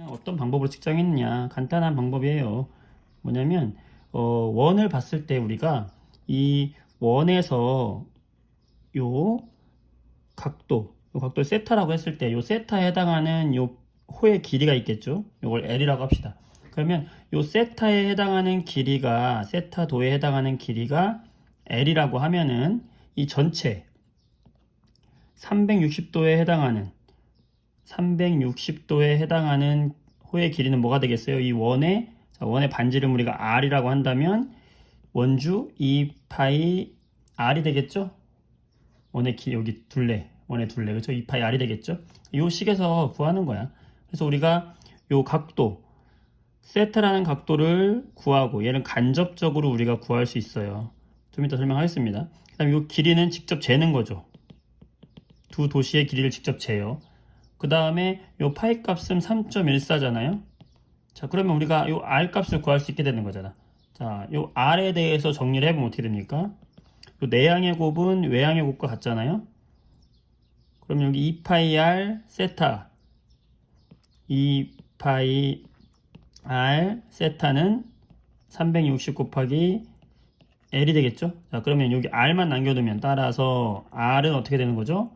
어떤 방법으로 측정했느냐? 간단한 방법이에요. 뭐냐면 원을 봤을 때 우리가 이 원에서 요 각도 세타라고 했을 때 요 세타에 해당하는 요 호의 길이가 있겠죠. 요걸 L이라고 합시다. 그러면 요 세타에 해당하는 길이가 세타도에 해당하는 길이가 L이라고 하면은 이 전체 360도에 해당하는 호의 길이는 뭐가 되겠어요? 이 원의 반지름 우리가 R이라고 한다면 원주 2파이 R이 되겠죠? 원의 길이 여기 원의 둘레, 그렇죠? 2파이 R이 되겠죠? 이 식에서 구하는 거야. 그래서 우리가 요 각도, 세타라는 각도를 구하고 얘는 간접적으로 우리가 구할 수 있어요. 좀 이따 설명하겠습니다. 그 다음에 요 길이는 직접 재는 거죠. 두 도시의 길이를 직접 재요. 그 다음에 요 파이 값은 3.14잖아요. 자, 그러면 우리가 요 R 값을 구할 수 있게 되는 거잖아. 자, 요 R에 대해서 정리를 해보면 어떻게 됩니까? 요 내향의 곱은 외향의 곱과 같잖아요. 그럼 여기 2파이 R 세타 2파이 R 세타는 360 곱하기 L이 되겠죠? 자, 그러면 여기 R만 남겨두면 따라서 R은 어떻게 되는 거죠?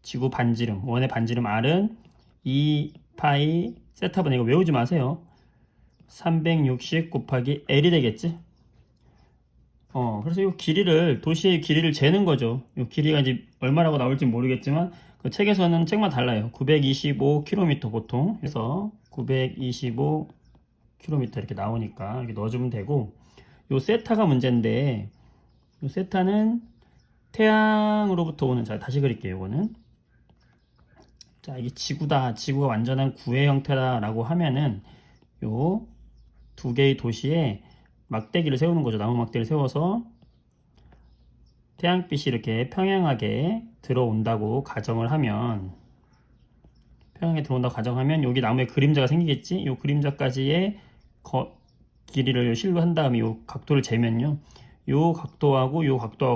지구 반지름, 원의 반지름 R은 2파이 세타분, 이거 외우지 마세요. 360 곱하기 L이 되겠지? 그래서 이 길이를, 도시의 길이를 재는 거죠. 이 길이가 이제 얼마라고 나올지 모르겠지만, 그 책에서는 책마다 달라요. 925km 보통. 그래서 925km 이렇게 나오니까 이렇게 넣어주면 되고, 요 세타가 문제인데, 요 세타는 태양으로부터 오는, 자, 다시 그릴게요, 이거는. 자, 이게 지구다. 지구가 완전한 구의 형태다라고 하면은 요 두 개의 도시에 막대기를 세우는 거죠. 나무 막대기를 세워서 태양빛이 이렇게 평행하게 들어온다고 가정을 하면 여기 나무에 그림자가 생기겠지? 요 그림자까지의 길이를 요 실로 한 다음에 요 각도를 재면요. 요 각도하고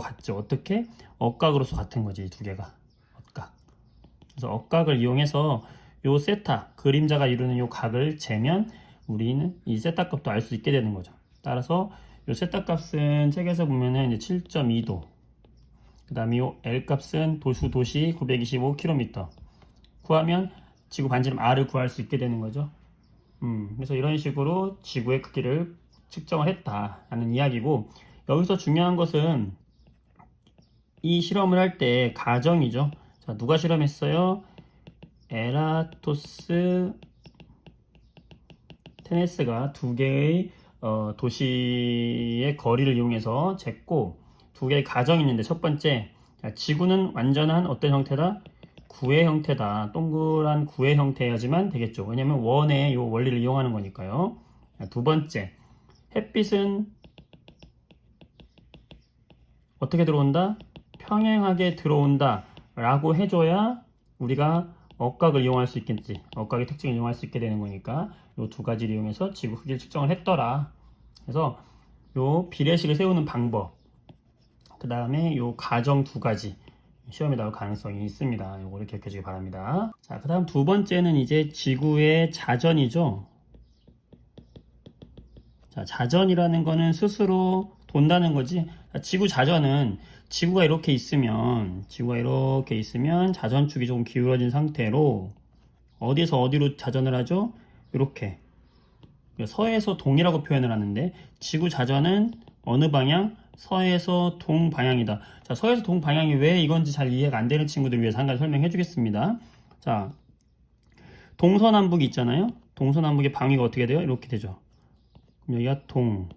같죠. 어떻게? 억각으로서 같은 거지, 이 두 개가. 억각. 그래서 억각을 이용해서 요 세타, 그림자가 이루는 요 각을 재면 우리는 이 세타 값도 알 수 있게 되는 거죠. 따라서 요 세타 값은 책에서 보면은 이제 7.2도. 그 다음에 요 L 값은 도시 925km. 구하면 지구 반지름 R을 구할 수 있게 되는 거죠. 그래서 이런 식으로 지구의 크기를 측정을 했다라는 이야기고, 여기서 중요한 것은 이 실험을 할 때 가정이죠. 자, 누가 실험했어요? 에라토스 테네스가 두 개의 도시의 거리를 이용해서 쟀고, 두 개의 가정이 있는데, 첫 번째, 지구는 완전한 어떤 형태다? 구의 형태다. 동그란 구의 형태여야지만 되겠죠. 왜냐면 원의 요 원리를 이용하는 거니까요. 두 번째, 햇빛은 어떻게 들어온다? 평행하게 들어온다 라고 해줘야 우리가 억각을 이용할 수 있겠지. 억각의 특징을 이용할 수 있게 되는 거니까 요 두 가지를 이용해서 지구 크기를 측정을 했더라. 그래서 요 비례식을 세우는 방법, 그 다음에 요 가정 두 가지 시험에 나올 가능성이 있습니다. 요거를 기억해 주시기 바랍니다. 자, 그 다음 두 번째는 이제 지구의 자전이죠. 자, 자전이라는 거는 스스로 돈다는 거지. 자, 지구 자전은 지구가 이렇게 있으면 자전축이 조금 기울어진 상태로 어디서 어디로 자전을 하죠? 이렇게 서에서 동이라고 표현을 하는데, 지구 자전은 어느 방향? 서에서 동 방향이다. 자, 서에서 동 방향이 왜 이건지 잘 이해가 안 되는 친구들을 위해서 한 가지 설명해 주겠습니다. 자, 동서남북이 있잖아요. 동서남북의 방위가 어떻게 돼요? 이렇게 되죠. 그럼 여기가 동,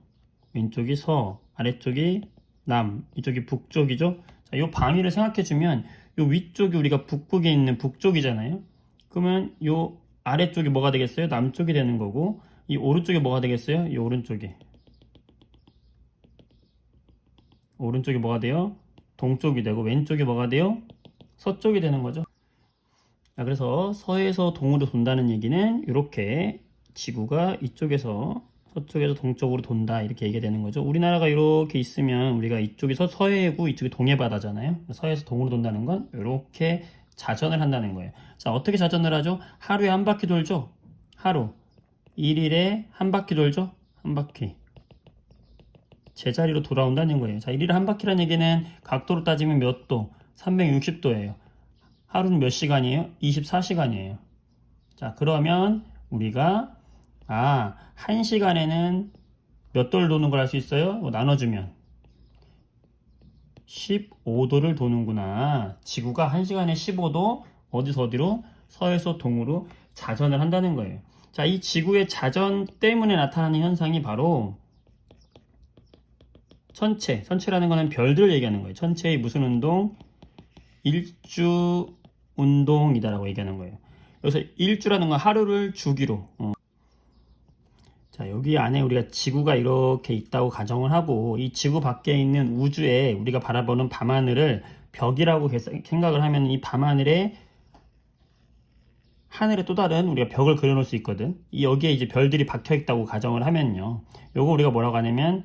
왼쪽이 서, 아래쪽이 남, 이쪽이 북쪽이죠. 자, 이 방위를 생각해 주면 요 위쪽이 우리가 북극에 있는 북쪽이잖아요. 그러면 요 아래쪽이 뭐가 되겠어요? 남쪽이 되는 거고, 이 오른쪽이 뭐가 되겠어요? 이 오른쪽이 뭐가 돼요? 동쪽이 되고, 왼쪽이 뭐가 돼요? 서쪽이 되는 거죠. 자, 그래서 서에서 동으로 돈다는 얘기는 이렇게 지구가 이쪽에서 서쪽에서 동쪽으로 돈다, 이렇게 얘기가 되는 거죠. 우리나라가 이렇게 있으면 우리가 이쪽이 서해고 이쪽이 동해 바다잖아요. 서해에서 동으로 돈다는 건 이렇게 자전을 한다는 거예요. 자, 어떻게 자전을 하죠? 하루에 한 바퀴 돌죠. 하루. 1일에 한 바퀴 돌죠? 한 바퀴. 제자리로 돌아온다는 거예요. 자, 1일에 한 바퀴라는 얘기는 각도로 따지면 몇 도? 360도예요. 하루는 몇 시간이에요? 24시간이에요. 자, 그러면 우리가 1시간에는 몇 도를 도는 걸 알 수 있어요? 나눠주면 15도를 도는구나. 지구가 1시간에 15도 어디서 어디로? 서에서 동으로 자전을 한다는 거예요. 자, 이 지구의 자전 때문에 나타나는 현상이 바로 천체라는 거는 별들을 얘기하는 거예요. 천체의 무슨 운동? 일주 운동이다라고 얘기하는 거예요. 여기서 일주라는 건 하루를 주기로. 자, 여기 안에 우리가 지구가 이렇게 있다고 가정을 하고 이 지구 밖에 있는 우주에 우리가 바라보는 밤하늘을 벽이라고 생각을 하면 이 밤하늘에 하늘에 또 다른 우리가 벽을 그려놓을 수 있거든. 여기에 이제 별들이 박혀 있다고 가정을 하면요. 요거 우리가 뭐라고 하냐면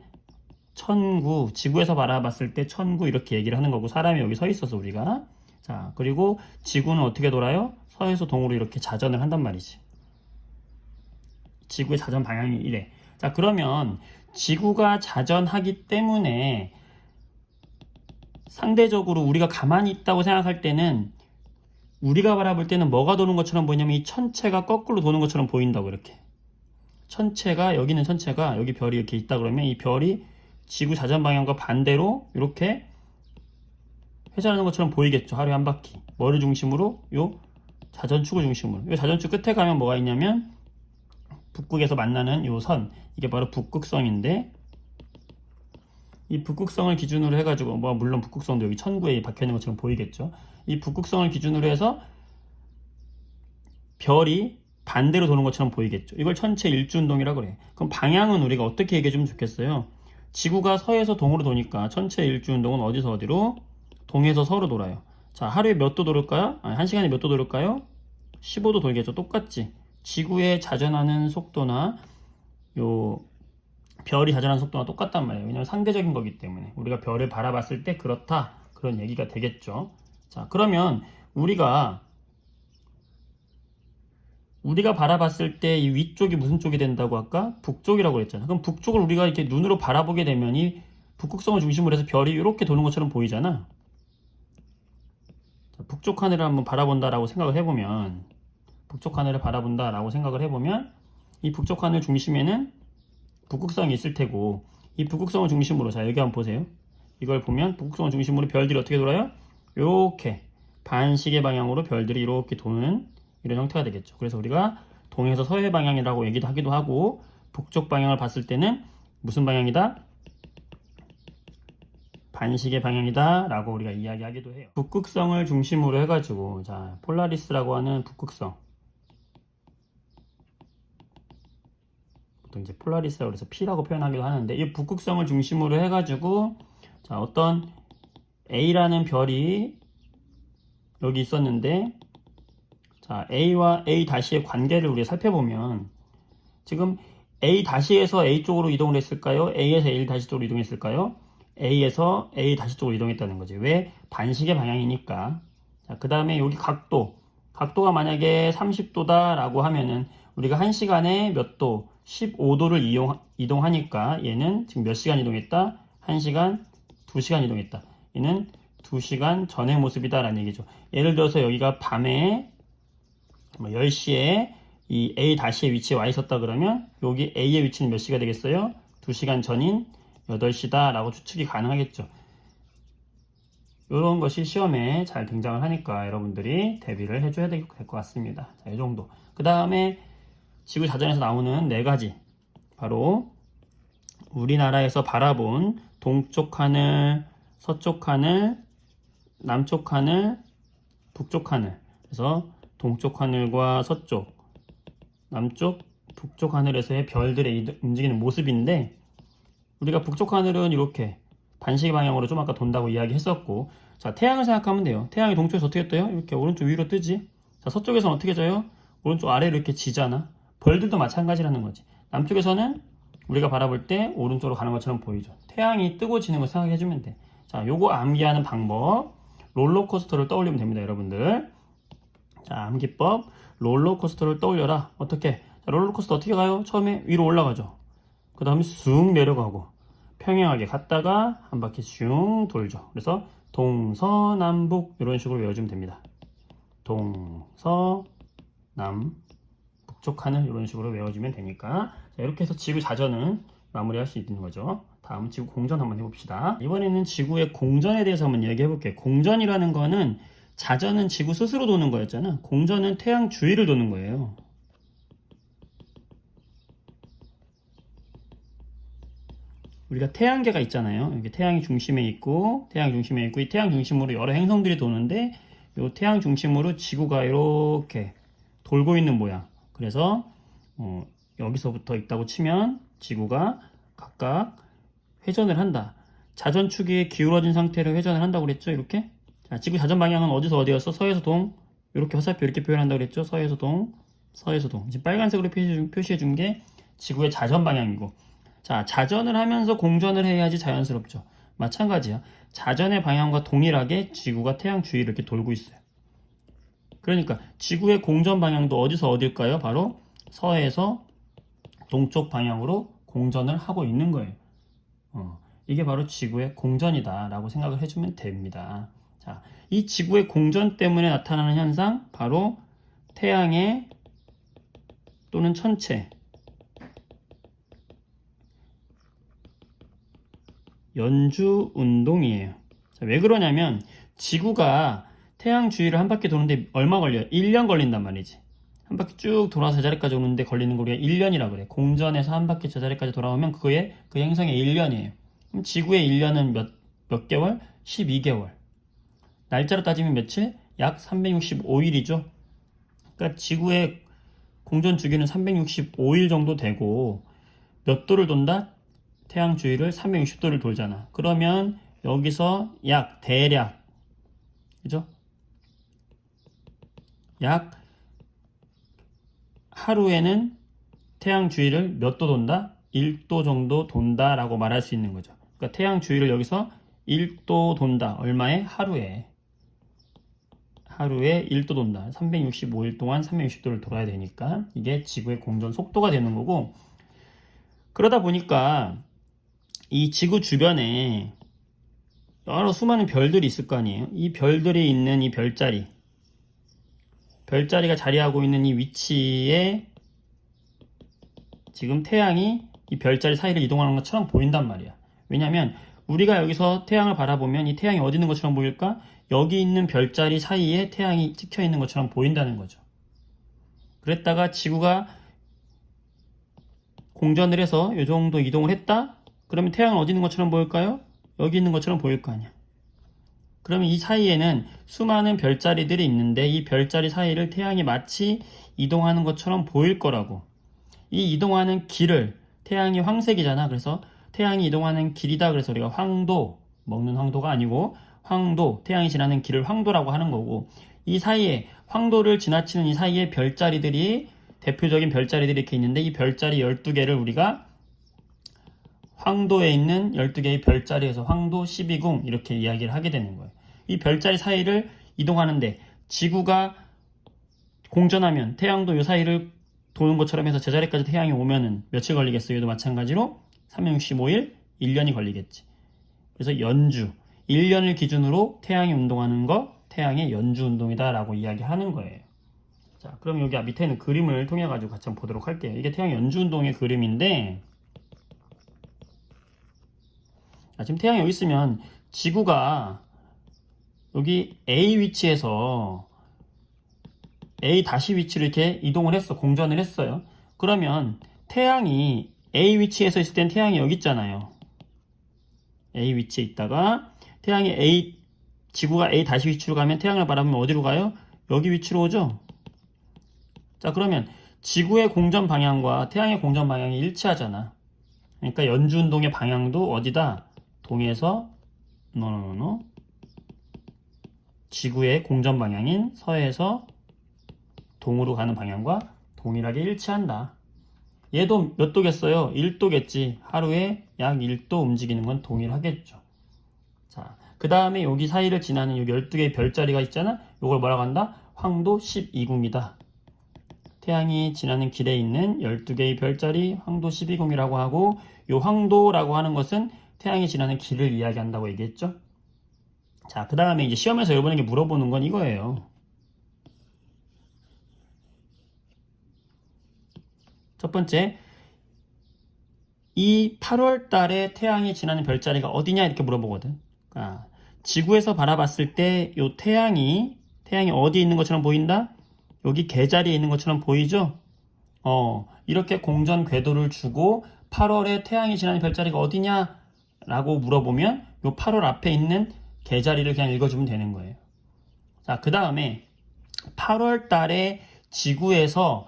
천구, 지구에서 바라봤을 때 천구 이렇게 얘기를 하는 거고 사람이 여기 서 있어서 우리가 자, 그리고 지구는 어떻게 돌아요? 서에서 동으로 이렇게 자전을 한단 말이지. 지구의 자전 방향이 이래. 자, 그러면 지구가 자전하기 때문에 상대적으로 우리가 가만히 있다고 생각할 때는 우리가 바라볼 때는 뭐가 도는 것처럼 보이냐면 이 천체가 거꾸로 도는 것처럼 보인다고 이렇게. 천체가 여기는 천체가 여기 별이 이렇게 있다 그러면 이 별이 지구 자전 방향과 반대로 이렇게 회전하는 것처럼 보이겠죠. 하루에 한 바퀴. 뭐를 중심으로? 요 자전축을 중심으로. 요 자전축 끝에 가면 뭐가 있냐면 북극에서 만나는 요 선. 이게 바로 북극성인데 이 북극성을 기준으로 해가지고 물론 북극성도 여기 천구에 박혀있는 것처럼 보이겠죠. 이 북극성을 기준으로 해서 별이 반대로 도는 것처럼 보이겠죠. 이걸 천체 일주운동이라고 그래. 그럼 방향은 우리가 어떻게 얘기해주면 좋겠어요? 지구가 서에서 동으로 도니까 천체 일주운동은 어디서 어디로? 동에서 서로 돌아요. 자, 하루에 몇 도 돌을까요? 한 시간에 몇 도 돌을까요? 15도 돌겠죠. 똑같지. 지구의 자전하는 속도나 요 별이 자전하는 속도가 똑같단 말이에요. 왜냐하면 상대적인 거기 때문에 우리가 별을 바라봤을 때 그렇다 그런 얘기가 되겠죠. 자, 그러면 우리가 바라봤을 때 이 위쪽이 무슨 쪽이 된다고 아까? 북쪽이라고 했잖아. 그럼 북쪽을 우리가 이렇게 눈으로 바라보게 되면 이 북극성을 중심으로 해서 별이 이렇게 도는 것처럼 보이잖아. 자, 북쪽 하늘을 한번 바라본다라고 생각을 해보면 북쪽 하늘을 바라본다라고 생각을 해보면 이 북쪽 하늘 중심에는 북극성이 있을 테고 이 북극성을 중심으로 자 여기 한번 보세요. 이걸 보면 북극성을 중심으로 별들이 어떻게 돌아요? 이렇게 반시계 방향으로 별들이 이렇게 도는 이런 형태가 되겠죠. 그래서 우리가 동에서 서해 방향이라고 얘기도 하기도 하고 북쪽 방향을 봤을 때는 무슨 방향이다? 반시계 방향이다 라고 우리가 이야기하기도 해요. 북극성을 중심으로 해가지고 자 폴라리스라고 하는 북극성 보통 이제 폴라리스라고 해서 P라고 표현하기도 하는데 이 북극성을 중심으로 해가지고 자 어떤 A라는 별이 여기 있었는데 자 A와 A-의 관계를 우리가 살펴보면 지금 A-에서 A 쪽으로 이동을 했을까요? A에서 A- 쪽으로 이동했을까요? A에서 A- 쪽으로 이동했다는 거지. 왜? 반시계 방향이니까. 자, 그 다음에 여기 각도가 만약에 30도다 라고 하면은 우리가 1시간에 몇 도? 15도를 이동하니까 얘는 지금 몇 시간 이동했다? 1시간, 2시간 이동했다. 얘는 2시간 전의 모습이다 라는 얘기죠. 예를 들어서 여기가 밤에 10시에 이 A-의 위치에 와 있었다 그러면 여기 A의 위치는 몇 시가 되겠어요? 2시간 전인 8시다 라고 추측이 가능하겠죠. 이런 것이 시험에 잘 등장을 하니까 여러분들이 대비를 해줘야 될 것 같습니다. 자, 이 정도. 그 다음에 지구 자전에서 나오는 4가지. 바로 우리나라에서 바라본 동쪽 하늘, 서쪽 하늘, 남쪽 하늘, 북쪽 하늘. 그래서 동쪽 하늘과 서쪽, 남쪽, 북쪽 하늘에서의 별들의 움직이는 모습인데 우리가 북쪽 하늘은 이렇게 반시계 방향으로 좀 아까 돈다고 이야기했었고 자 태양을 생각하면 돼요. 태양이 동쪽에서 어떻게 떠요? 이렇게 오른쪽 위로 뜨지. 자 서쪽에서는 어떻게 져요? 오른쪽 아래로 이렇게 지잖아. 벌들도 마찬가지라는 거지. 남쪽에서는 우리가 바라볼 때 오른쪽으로 가는 것처럼 보이죠. 태양이 뜨고 지는 걸 생각해주면 돼. 자 요거 암기하는 방법 롤러코스터를 떠올리면 됩니다. 여러분들 자 암기법 롤러코스터를 떠올려라. 어떻게? 자, 롤러코스터 어떻게 가요? 처음에 위로 올라가죠. 그 다음에 쑥 내려가고 평행하게 갔다가 한 바퀴 슝 돌죠. 그래서 동서남북 이런 식으로 외워주면 됩니다. 동서남 북쪽 하늘 이런 식으로 외워주면 되니까 자, 이렇게 해서 지구 자전은 마무리할 수 있는 거죠. 다음 지구 공전 한번 해봅시다. 이번에는 지구의 공전에 대해서 한번 얘기해 볼게요. 공전이라는 거는 자전은 지구 스스로 도는 거였잖아. 공전은 태양 주위를 도는 거예요. 우리가 태양계가 있잖아요. 여기 태양이 중심에 있고, 이 태양 중심으로 여러 행성들이 도는데, 이 태양 중심으로 지구가 이렇게 돌고 있는 모양. 그래서 여기서부터 있다고 치면 지구가 각각 회전을 한다. 자전축이 기울어진 상태로 회전을 한다고 그랬죠? 이렇게. 자, 지구 자전 방향은 어디서 어디였어? 서에서 동. 이렇게 화살표 이렇게 표현한다고 그랬죠? 서에서 동, 서에서 동. 지금 빨간색으로 표시해 준 게 지구의 자전 방향이고. 자, 자전을 하면서 공전을 해야지 자연스럽죠. 마찬가지야. 자전의 방향과 동일하게 지구가 태양 주위를 이렇게 돌고 있어요. 그러니까 지구의 공전 방향도 어디서 어딜까요? 바로 서에서 동쪽 방향으로 공전을 하고 있는 거예요. 이게 바로 지구의 공전이다 라고 생각을 해주면 됩니다. 자, 이 지구의 공전 때문에 나타나는 현상, 바로 태양의 또는 천체 연주 운동이에요. 자, 왜 그러냐면 지구가 태양 주위를 한 바퀴 도는데 얼마 걸려요? 1년 걸린단 말이지. 한 바퀴 쭉 돌아서 제자리까지 오는데 걸리는 거 우리가 1년이라고 그래. 공전에서 한 바퀴 제자리까지 돌아오면 그 행성의 1년이에요. 그럼 지구의 1년은 몇 개월? 12개월. 날짜로 따지면 며칠? 약 365일이죠. 그러니까 지구의 공전 주기는 365일 정도 되고 몇 도를 돈다? 태양 주위를 360도를 돌잖아. 그러면 여기서 대략 그죠? 약 하루에는 태양 주위를 몇 도 돈다? 1도 정도 돈다라고 말할 수 있는 거죠. 그러니까 태양 주위를 여기서 1도 돈다. 얼마에? 하루에 1도 돈다. 365일 동안 360도를 돌아야 되니까 이게 지구의 공전 속도가 되는 거고, 그러다 보니까 이 지구 주변에 여러 수많은 별들이 있을 거 아니에요. 이 별들이 있는 이 별자리가 자리하고 있는 이 위치에 지금 태양이 이 별자리 사이를 이동하는 것처럼 보인단 말이야. 왜냐면 우리가 여기서 태양을 바라보면 이 태양이 어디 있는 것처럼 보일까? 여기 있는 별자리 사이에 태양이 찍혀 있는 것처럼 보인다는 거죠. 그랬다가 지구가 공전을 해서 이 정도 이동을 했다? 그러면 태양은 어디 있는 것처럼 보일까요? 여기 있는 것처럼 보일 거 아니야. 그러면 이 사이에는 수많은 별자리들이 있는데 이 별자리 사이를 태양이 마치 이동하는 것처럼 보일 거라고. 이 이동하는 길을, 태양이 황색이잖아. 그래서 태양이 이동하는 길이다. 그래서 우리가 황도, 먹는 황도가 아니고 황도, 태양이 지나는 길을 황도라고 하는 거고, 이 사이에 황도를 지나치는 이 사이에 별자리들이, 대표적인 별자리들이 이렇게 있는데 이 별자리 12개를 우리가 황도에 있는 12개의 별자리에서 황도 12궁 이렇게 이야기를 하게 되는 거예요. 이 별자리 사이를 이동하는데 지구가 공전하면 태양도 이 사이를 도는 것처럼 해서 제자리까지 태양이 오면은 며칠 걸리겠어요? 얘도 마찬가지로 365일, 1년이 걸리겠지. 그래서 연주, 1년을 기준으로 태양이 운동하는 거, 태양의 연주 운동이다 라고 이야기하는 거예요. 자, 그럼 여기 밑에 있는 그림을 통해 가지고 같이 한번 보도록 할게요. 이게 태양 연주 운동의 그림인데, 지금 태양이 여기 있으면 지구가 여기 A 위치에서 A 다시 위치를 이렇게 이동을 했어. 공전을 했어요. 그러면 태양이 A 위치에서 있을 땐 태양이 여기 있잖아요. A 위치에 있다가 지구가 A 다시 위치로 가면 태양을 바라보면 어디로 가요? 여기 위치로 오죠. 자, 그러면 지구의 공전 방향과 태양의 공전 방향이 일치하잖아. 그러니까 연주운동의 방향도 어디다? 동에서 지구의 공전 방향인 서에서 동으로 가는 방향과 동일하게 일치한다. 얘도 몇 도겠어요? 1도겠지. 하루에 약 1도 움직이는 건 동일하겠죠. 자, 그 다음에 여기 사이를 지나는 여기 12개의 별자리가 있잖아. 이걸 뭐라고 한다? 황도 12궁이다. 태양이 지나는 길에 있는 12개의 별자리 황도 12궁이라고 하고, 이 황도라고 하는 것은 태양이 지나는 길을 이야기한다고 얘기했죠. 자, 그 다음에 이제 시험에서 여러분에게 물어보는 건 이거예요. 첫 번째, 이 8월 달에 태양이 지나는 별자리가 어디냐 이렇게 물어보거든. 그러니까 지구에서 바라봤을 때 이 태양이 어디에 있는 것처럼 보인다? 여기 개자리에 있는 것처럼 보이죠? 이렇게 공전 궤도를 주고 8월에 태양이 지나는 별자리가 어디냐? 라고 물어보면 이 8월 앞에 있는 개자리를 그냥 읽어주면 되는 거예요. 자, 그 다음에 8월 달에 지구에서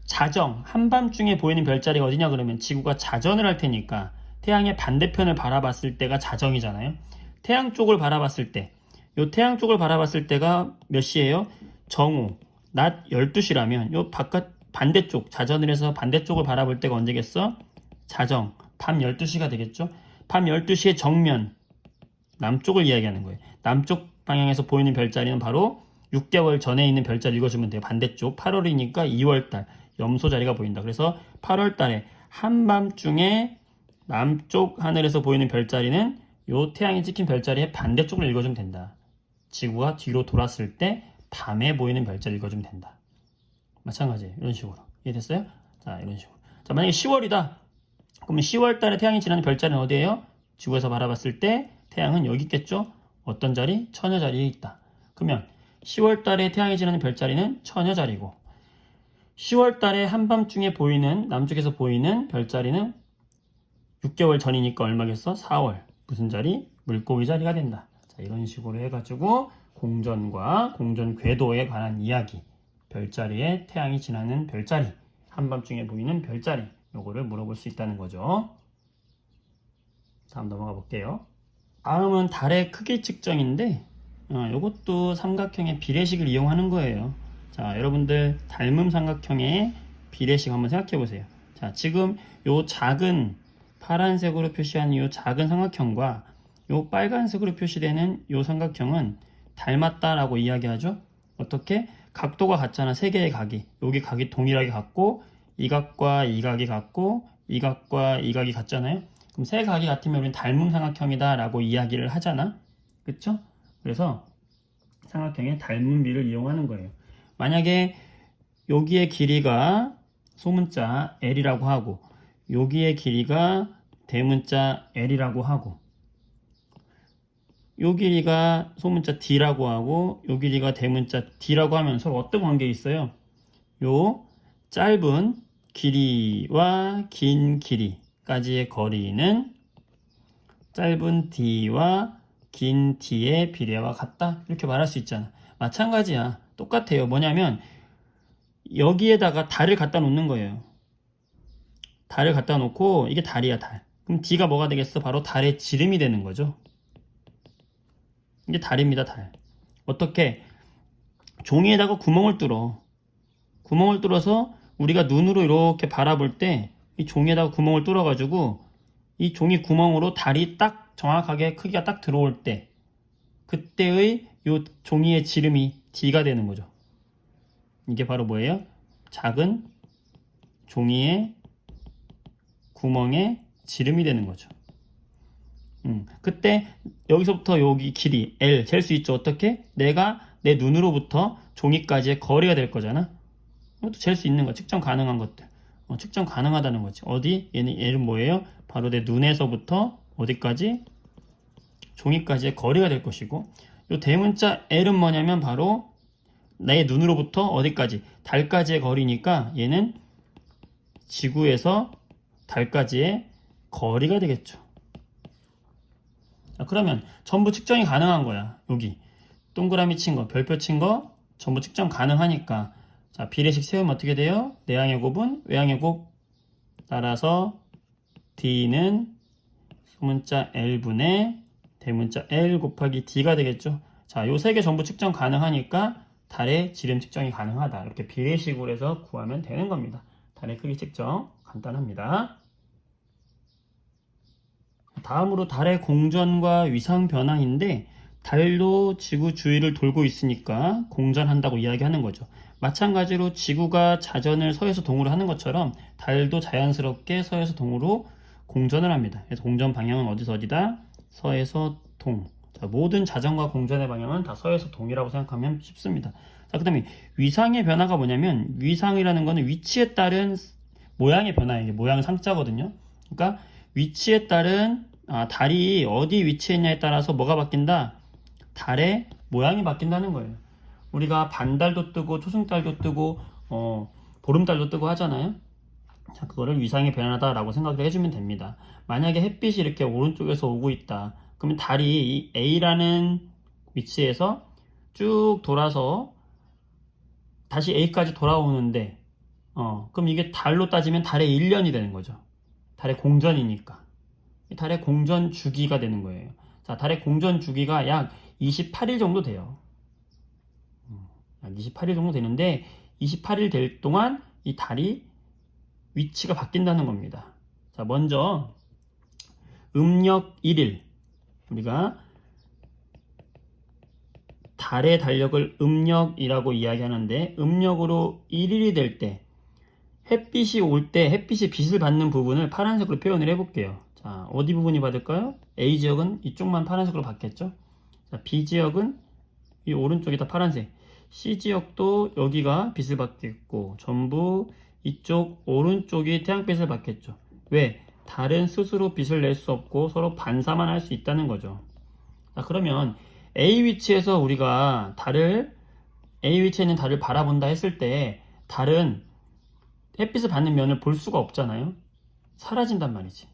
자정, 한밤중에 보이는 별자리가 어디냐 그러면 지구가 자전을 할 테니까 태양의 반대편을 바라봤을 때가 자정이잖아요. 태양 쪽을 바라봤을 때, 요 태양 쪽을 바라봤을 때가 몇 시예요? 정오, 낮 12시라면 요 반대쪽, 자전을 해서 반대쪽을 바라볼 때가 언제겠어? 자정, 밤 12시가 되겠죠? 밤 12시의 정면, 남쪽을 이야기하는 거예요. 남쪽 방향에서 보이는 별자리는 바로 6개월 전에 있는 별자리 읽어주면 돼요. 반대쪽, 8월이니까 2월달, 염소 자리가 보인다. 그래서 8월 달에 한밤중에 남쪽 하늘에서 보이는 별자리는 요 태양이 찍힌 별자리의 반대쪽을 읽어주면 된다. 지구가 뒤로 돌았을 때 밤에 보이는 별자리 읽어주면 된다. 마찬가지 이런 식으로 이해됐어요? 자, 이런 식으로. 자, 만약에 10월이다. 그러면 10월 달에 태양이 지나는 별자리는 어디예요? 지구에서 바라봤을 때 태양은 여기 있겠죠? 어떤 자리? 처녀 자리에 있다. 그러면 10월 달에 태양이 지나는 별자리는 처녀 자리고, 10월 달에 한밤중에 보이는, 남쪽에서 보이는 별자리는 6개월 전이니까 얼마겠어? 4월. 무슨 자리? 물고기 자리가 된다. 자, 이런 식으로 해가지고 공전과 공전 궤도에 관한 이야기, 별자리에 태양이 지나는 별자리, 한밤중에 보이는 별자리, 요거를 물어볼 수 있다는 거죠. 다음 넘어가 볼게요. 다음은 달의 크기 측정인데, 요것도 삼각형의 비례식을 이용하는 거예요. 자, 여러분들 닮음 삼각형의 비례식 한번 생각해 보세요. 자, 지금 요 작은 파란색으로 표시한 요 작은 삼각형과 요 빨간색으로 표시되는 요 삼각형은 닮았다라고 이야기하죠. 어떻게? 각도가 같잖아. 세 개의 각이. 여기 각이 동일하게 같고, 이 각과 이 각이 같고, 이 각과 이 각이 같잖아요. 그럼 세 각이 같으면 우리는 닮은 삼각형이다 라고 이야기를 하잖아. 그쵸? 그래서 삼각형의 닮음비를 이용하는 거예요. 만약에 여기의 길이가 소문자 L이라고 하고, 여기의 길이가 대문자 L이라고 하고, 요 길이가 소문자 D라고 하고, 요 길이가 대문자 D라고 하면 서로 어떤 관계에 있어요? 요 짧은 길이와 긴 길이까지의 거리는 짧은 D와 긴 D의 비례와 같다. 이렇게 말할 수 있잖아. 마찬가지야. 똑같아요. 뭐냐면 여기에다가 달을 갖다 놓는 거예요. 달을 갖다 놓고, 이게 달이야, 달. 그럼 D가 뭐가 되겠어? 바로 달의 지름이 되는 거죠. 이게 달입니다, 달. 어떻게? 종이에다가 구멍을 뚫어. 구멍을 뚫어서 우리가 눈으로 이렇게 바라볼 때 이 종이에다가 구멍을 뚫어가지고 이 종이 구멍으로 달이 딱 정확하게 크기가 딱 들어올 때, 그때의 이 종이의 지름이 D가 되는 거죠. 이게 바로 뭐예요? 작은 종이의 구멍의 지름이 되는 거죠. 그때 여기서부터 여기 길이 L 잴 수 있죠. 어떻게? 내가 내 눈으로부터 종이까지의 거리가 될 거잖아. 이것도 잴 수 있는 거, 측정 가능한 것들. 측정 가능하다는 거지. 어디? 얘는 뭐예요? 바로 내 눈에서부터 어디까지? 종이까지의 거리가 될 것이고, 이 대문자 L은 뭐냐면 바로 내 눈으로부터 어디까지? 달까지의 거리니까 얘는 지구에서 달까지의 거리가 되겠죠. 자, 그러면 전부 측정이 가능한 거야. 여기 동그라미 친 거, 별표 친 거 전부 측정 가능하니까, 자, 비례식 세우면 어떻게 돼요? 내항의 곱은 외항의 곱, 따라서 D는 소문자 L분의 대문자 L 곱하기 D가 되겠죠. 자, 요 세 개 전부 측정 가능하니까 달의 지름 측정이 가능하다. 이렇게 비례식으로 해서 구하면 되는 겁니다. 달의 크기 측정 간단합니다. 다음으로 달의 공전과 위상 변화인데, 달도 지구 주위를 돌고 있으니까 공전한다고 이야기하는 거죠. 마찬가지로 지구가 자전을 서에서 동으로 하는 것처럼 달도 자연스럽게 서에서 동으로 공전을 합니다. 그래서 공전 방향은 어디서 어디다? 서에서 동. 자, 모든 자전과 공전의 방향은 다 서에서 동이라고 생각하면 쉽습니다. 자, 그 다음에 위상의 변화가 뭐냐면, 위상이라는 거는 위치에 따른 모양의 변화예요. 모양 상자거든요. 그러니까 위치에 따른 달이 어디 위치에 있냐에 따라서 뭐가 바뀐다? 달의 모양이 바뀐다는 거예요. 우리가 반달도 뜨고 초승달도 뜨고 보름달도 뜨고 하잖아요. 자, 그거를 위상의 변화다라고 생각을 해주면 됩니다. 만약에 햇빛이 이렇게 오른쪽에서 오고 있다. 그러면 달이 이 A라는 위치에서 쭉 돌아서 다시 A까지 돌아오는데 그럼 이게 달로 따지면 달의 1년이 되는 거죠. 달의 공전이니까. 달의 공전 주기가 되는 거예요. 자, 달의 공전 주기가 약 28일 정도 돼요. 약 28일 정도 되는데 28일 될 동안 이 달이 위치가 바뀐다는 겁니다. 자, 먼저 음력 1일, 우리가 달의 달력을 음력이라고 이야기하는데, 음력으로 1일이 될 때 햇빛이 올 때 햇빛이 빛을 받는 부분을 파란색으로 표현을 해볼게요. 자, 어디 부분이 받을까요? A 지역은 이쪽만 파란색으로 받겠죠. 자, B 지역은 이 오른쪽이 다 파란색, C 지역도 여기가 빛을 받겠고, 전부 이쪽 오른쪽이 태양빛을 받겠죠. 왜? 달은 스스로 빛을 낼 수 없고 서로 반사만 할 수 있다는 거죠. 자, 그러면 A 위치에서 우리가 A 위치에 있는 달을 바라본다 했을 때 달은 햇빛을 받는 면을 볼 수가 없잖아요. 사라진단 말이지.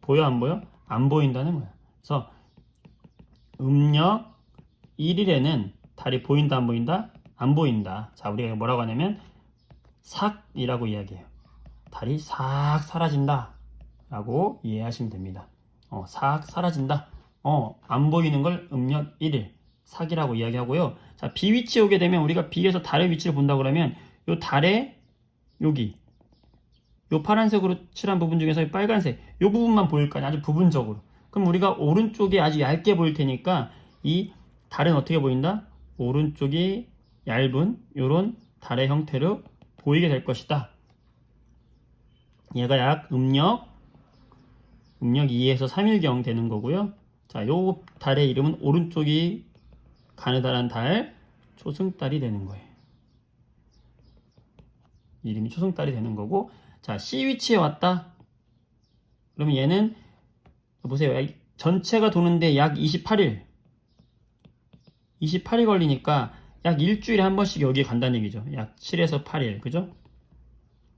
보여 안 보여? 안 보인다는 거야. 그래서 음력 1일에는 달이 보인다 안 보인다? 안 보인다. 자, 우리가 뭐라고 하냐면 삭이라고 이야기해요. 달이 싹 사라진다 라고 이해하시면 됩니다. 싹 사라진다. 안 보이는 걸 음력 1일 삭이라고 이야기하고요. 자, B 위치에 오게 되면 우리가 B에서 달의 위치를 본다고 그러면 요 달의 여기 요 파란색으로 칠한 부분 중에서 이 빨간색 요 부분만 보일 거 아니야. 아주 부분적으로. 그럼 우리가 오른쪽이 아주 얇게 보일 테니까 이 달은 어떻게 보인다? 오른쪽이 얇은 요런 달의 형태로 보이게 될 것이다. 얘가 약 음력 2에서 3일경 되는 거고요. 자, 요 달의 이름은 오른쪽이 가느다란 달, 초승달이 되는 거예요. 이름이 초승달이 되는 거고, 자, C 위치에 왔다. 그러면 얘는 보세요. 전체가 도는데 약 28일 걸리니까 약 일주일에 한 번씩 여기에 간다는 얘기죠. 약 7에서 8일. 그죠?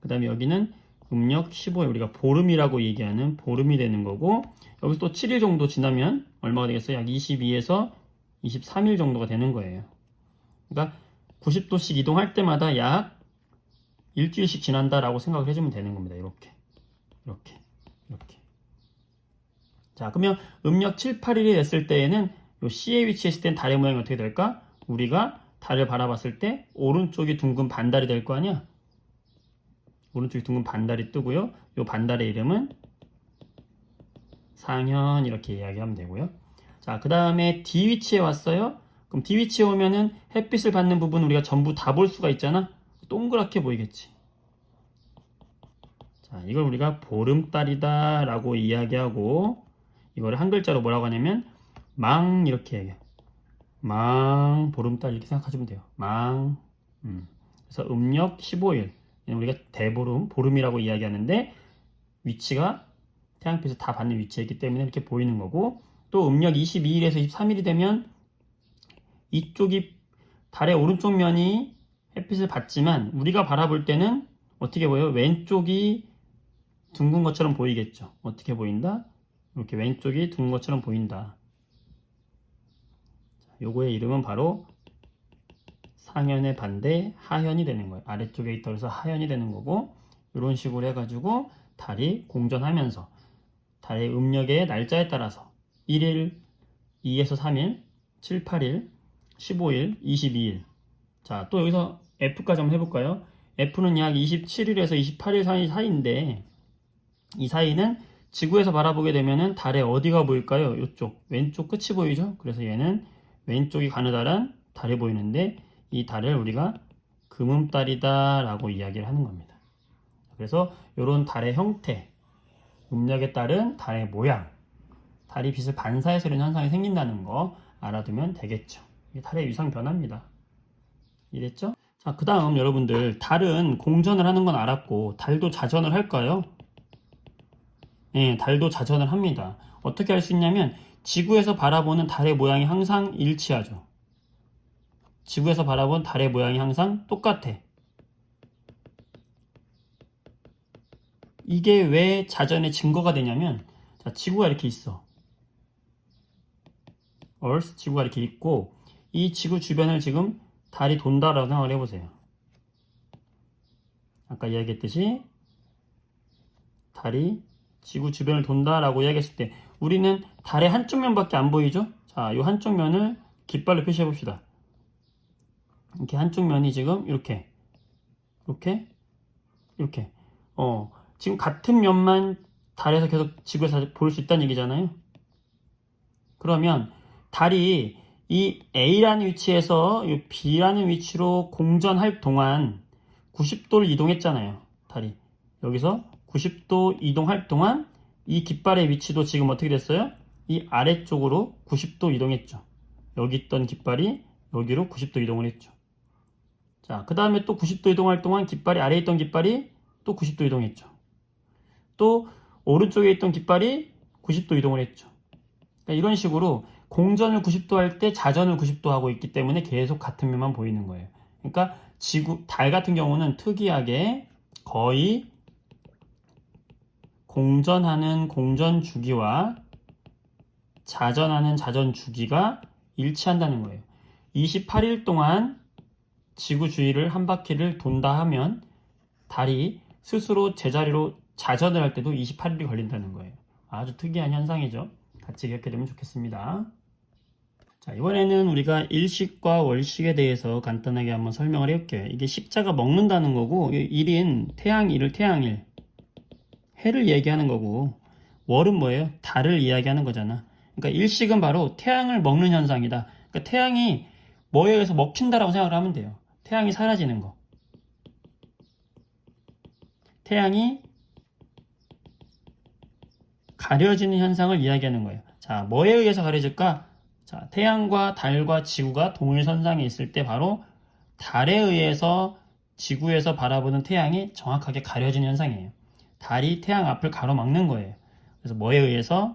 그 다음에 여기는 음력 15일, 우리가 보름이라고 얘기하는 보름이 되는 거고, 여기서 또 7일 정도 지나면 얼마가 되겠어요? 약 22에서 23일 정도가 되는 거예요. 그러니까 90도씩 이동할 때마다 약 일주일씩 지난다라고 생각을 해주면 되는 겁니다. 이렇게. 자, 그러면 음력 7, 8일이 됐을 때에는 요 C에 위치했을 땐 달의 모양이 어떻게 될까? 우리가 달을 바라봤을 때 오른쪽이 둥근 반달이 될 거 아니야? 오른쪽에 둥근 반달이 뜨고요. 이 반달의 이름은 상현 이렇게 이야기하면 되고요. 자, 그 다음에 D 위치에 왔어요. 그럼 D 위치에 오면은 햇빛을 받는 부분 우리가 전부 다 볼 수가 있잖아. 동그랗게 보이겠지. 자, 이걸 우리가 보름달이다 라고 이야기하고, 이거를 한 글자로 뭐라고 하냐면 망 이렇게 얘기해. 망 보름달 이렇게 생각하시면 돼요. 망. 그래서 음력 15일 우리가 대보름, 보름이라고 이야기하는데 위치가 태양빛을 다 받는 위치에 있기 때문에 이렇게 보이는 거고, 또 음력 22일에서 23일이 되면 이쪽이 달의 오른쪽 면이 햇빛을 받지만 우리가 바라볼 때는 어떻게 보여요? 왼쪽이 둥근 것처럼 보이겠죠. 어떻게 보인다? 이렇게 왼쪽이 둥근 것처럼 보인다. 요거의 이름은 바로 상현의 반대 하현이 되는 거예요. 아래쪽에 있다 그래서 하현이 되는 거고, 이런 식으로 해가지고 달이 공전하면서 달의 음력의 날짜에 따라서 1일, 2에서 3일, 7, 8일, 15일, 22일. 자, 또 여기서 F까지 한번 해볼까요? F는 약 27일에서 28일 사이인데, 이 사이는 지구에서 바라보게 되면은 달의 어디가 보일까요? 이쪽 왼쪽 끝이 보이죠? 그래서 얘는 왼쪽이 가느다란 달이 보이는데, 이 달을 우리가 금음달이다 라고 이야기를 하는 겁니다. 그래서 이런 달의 형태, 음력에 따른 달의 모양, 달이 빛을 반사해서 이런 현상이 생긴다는 거 알아두면 되겠죠. 이게 달의 위상 변화입니다. 이랬죠? 자, 그 다음 여러분들, 달은 공전을 하는 건 알았고 달도 자전을 할까요? 네, 달도 자전을 합니다. 어떻게 할 수 있냐면 지구에서 바라보는 달의 모양이 항상 일치하죠. 지구에서 바라본 달의 모양이 항상 똑같아. 이게 왜 자전의 증거가 되냐면, 자, 지구가 이렇게 있어. Earth, 지구가 이렇게 있고, 이 지구 주변을 지금 달이 돈다라고 생각을 해보세요. 아까 이야기했듯이 달이 지구 주변을 돈다라고 이야기했을 때 우리는 달의 한쪽 면밖에 안 보이죠? 자, 이 한쪽 면을 깃발로 표시해 봅시다. 이렇게 한쪽 면이 지금 이렇게 지금 같은 면만 달에서 계속 지구에서 볼 수 있다는 얘기잖아요. 그러면 달이 이 A라는 위치에서 이 B라는 위치로 공전할 동안 90도를 이동했잖아요. 달이 여기서 90도 이동할 동안 이 깃발의 위치도 지금 어떻게 됐어요? 이 아래쪽으로 90도 이동했죠. 여기 있던 깃발이 여기로 90도 이동을 했죠. 자, 그 다음에 또 90도 이동할 동안 깃발이 아래에 있던 깃발이 또 90도 이동했죠. 또 오른쪽에 있던 깃발이 90도 이동을 했죠. 그러니까 이런 식으로 공전을 90도 할 때 자전을 90도 하고 있기 때문에 계속 같은 면만 보이는 거예요. 그러니까 달 같은 경우는 특이하게 거의 공전하는 공전 주기와 자전하는 자전 주기가 일치한다는 거예요. 28일 동안 지구 주위를 한 바퀴를 돈다 하면 달이 스스로 제자리로 자전을 할 때도 28일이 걸린다는 거예요. 아주 특이한 현상이죠. 같이 기억해 두면 좋겠습니다. 자, 이번에는 우리가 일식과 월식에 대해서 간단하게 한번 설명을 해볼게요. 이게 식자가 먹는다는 거고, 일인 태양일을 태양일, 해를 얘기하는 거고, 월은 뭐예요? 달을 이야기하는 거잖아. 그러니까 일식은 바로 태양을 먹는 현상이다. 그러니까 태양이 뭐에 의해서 먹힌다라고 생각을 하면 돼요. 태양이 사라지는 거. 태양이 가려지는 현상을 이야기하는 거예요. 자, 뭐에 의해서 가려질까? 자, 태양과 달과 지구가 동일선상에 있을 때 바로 달에 의해서 지구에서 바라보는 태양이 정확하게 가려지는 현상이에요. 달이 태양 앞을 가로막는 거예요. 그래서 뭐에 의해서?